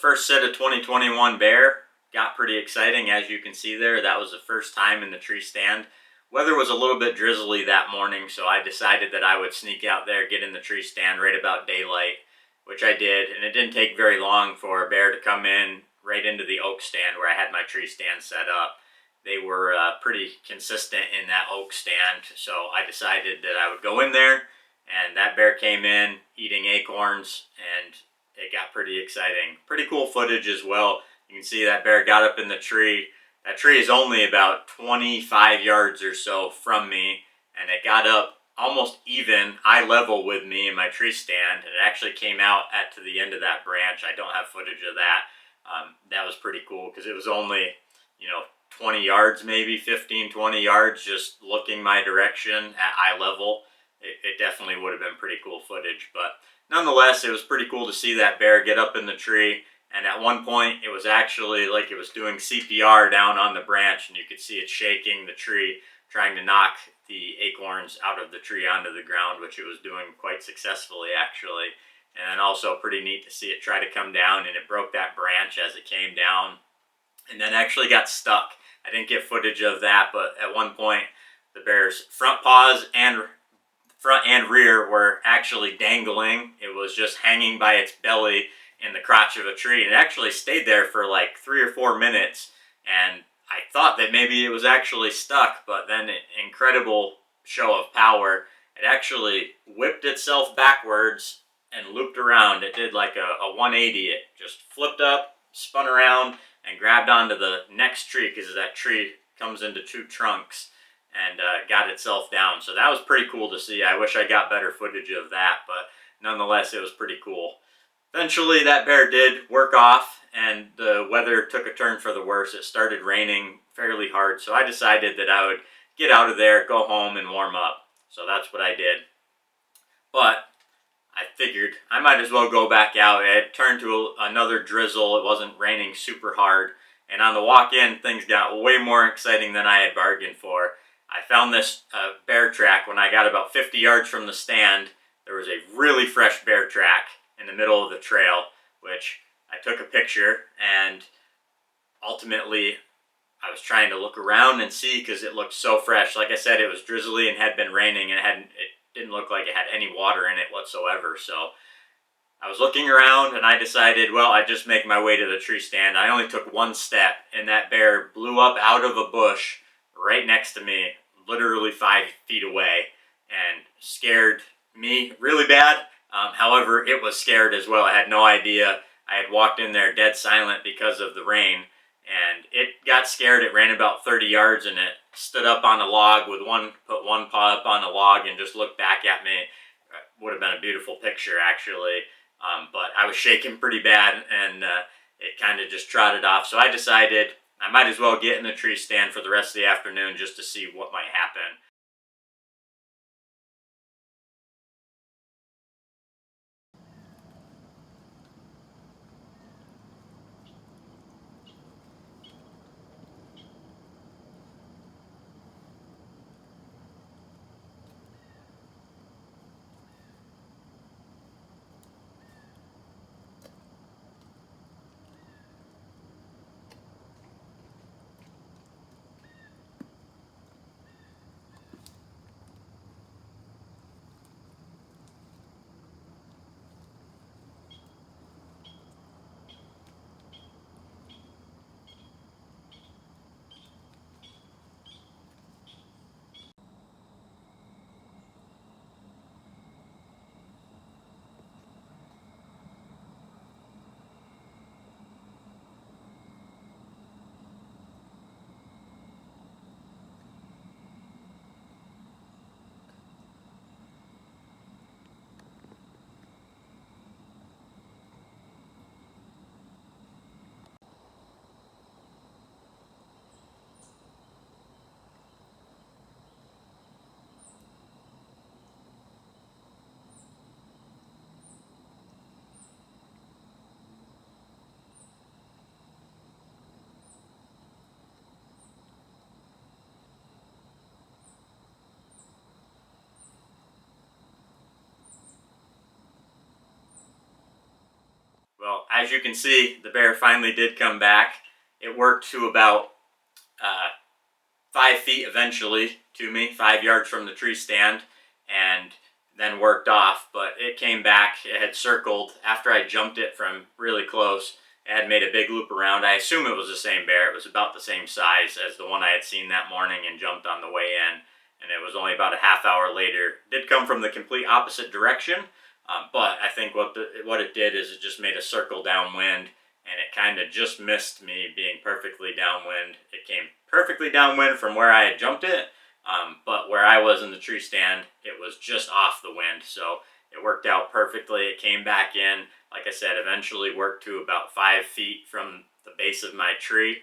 first set of 2021 bear got pretty exciting, as you can see there. That was the first time in the tree stand. Weather was a little bit drizzly that morning, so I decided that I would sneak out there, get in the tree stand right about daylight, which I did, and it didn't take very long for a bear to come in right into the oak stand where I had my tree stand set up. They were pretty consistent in that oak stand, so I decided that I would go in there, and that bear came in eating acorns, and it got pretty exciting. Pretty cool footage as well. You can see that bear got up in the tree. That tree is only about 25 yards or so from me, and it got up almost even eye level with me in my tree stand, and it actually came out to the end of that branch. I don't have footage of that. That was pretty cool because it was only, 20 yards, maybe 15, 20 yards, just looking my direction at eye level. It definitely would have been pretty cool footage, but nonetheless, it was pretty cool to see that bear get up in the tree. And at one point, it was actually like it was doing CPR down on the branch, and you could see it shaking the tree, trying to knock the acorns out of the tree onto the ground, which it was doing quite successfully, actually. And then also pretty neat to see it try to come down, and it broke that branch as it came down, and then actually got stuck. I didn't get footage of that, but at one point, the bear's front and rear were actually dangling. It was just hanging by its belly in the crotch of a tree, and it actually stayed there for like 3 or 4 minutes, and I thought that maybe it was actually stuck, but then incredible show of power, it actually whipped itself backwards and looped around. It did like a 180. It just flipped up, spun around, and grabbed onto the next tree, because that tree comes into 2 trunks, and got itself down. So that was pretty cool to see. I wish I got better footage of that, but nonetheless, it was pretty cool. Eventually, that bear did work off, and the weather took a turn for the worse. It started raining fairly hard, so I decided that I would get out of there, go home, and warm up. So that's what I did. But I figured I might as well go back out. It had turned to another drizzle. It wasn't raining super hard. And on the walk in, things got way more exciting than I had bargained for. I found this bear track when I got about 50 yards from the stand. There was a really fresh bear track in the middle of the trail, which I took a picture, and ultimately I was trying to look around and see, because it looked so fresh. Like I said, it was drizzly and had been raining, and it didn't look like it had any water in it whatsoever. So I was looking around, and I decided, well, I'd just make my way to the tree stand. I only took one step, and that bear blew up out of a bush right next to me, literally 5 feet away, and scared me really bad. However, it was scared as well. I had no idea. I had walked in there dead silent because of the rain, and it got scared. It ran about 30 yards, and it stood up on a log put one paw up on a log and just looked back at me. Would have been a beautiful picture, actually. But I was shaking pretty bad, and it kind of just trotted off. So I decided I might as well get in the tree stand for the rest of the afternoon just to see what might happen. as you can see, the bear finally did come back. It worked to about 5 feet eventually to me, 5 yards from the tree stand, and then worked off. But it came back. It had circled after I jumped it from really close. It had made a big loop around. I assume it was the same bear. It was about the same size as the one I had seen that morning and jumped on the way in. And it was only about a half hour later. It did come from the complete opposite direction, but I think what it did is it just made a circle downwind, and it kind of just missed me being perfectly downwind. It came perfectly downwind from where I had jumped it, but where I was in the tree stand, it was just off the wind. So it worked out perfectly. It came back in, like I said, eventually worked to about 5 feet from the base of my tree.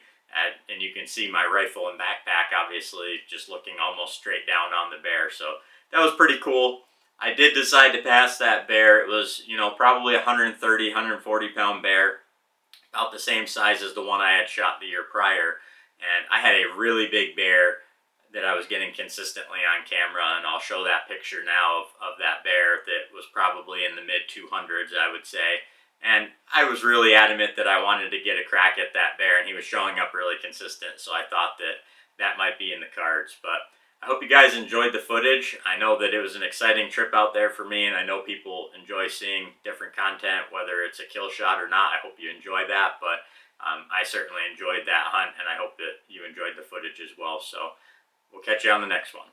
And you can see my rifle and backpack, obviously, just looking almost straight down on the bear. So that was pretty cool. I did decide to pass that bear. It was, probably 130, 140 pound bear, about the same size as the one I had shot the year prior. And I had a really big bear that I was getting consistently on camera, and I'll show that picture now of that bear that was probably in the mid 200s, I would say. And I was really adamant that I wanted to get a crack at that bear, and he was showing up really consistent, so I thought that might be in the cards. But I hope you guys enjoyed the footage. I know that it was an exciting trip out there for me, and I know people enjoy seeing different content, whether it's a kill shot or not. I hope you enjoy that, but I certainly enjoyed that hunt, and I hope that you enjoyed the footage as well. So we'll catch you on the next one.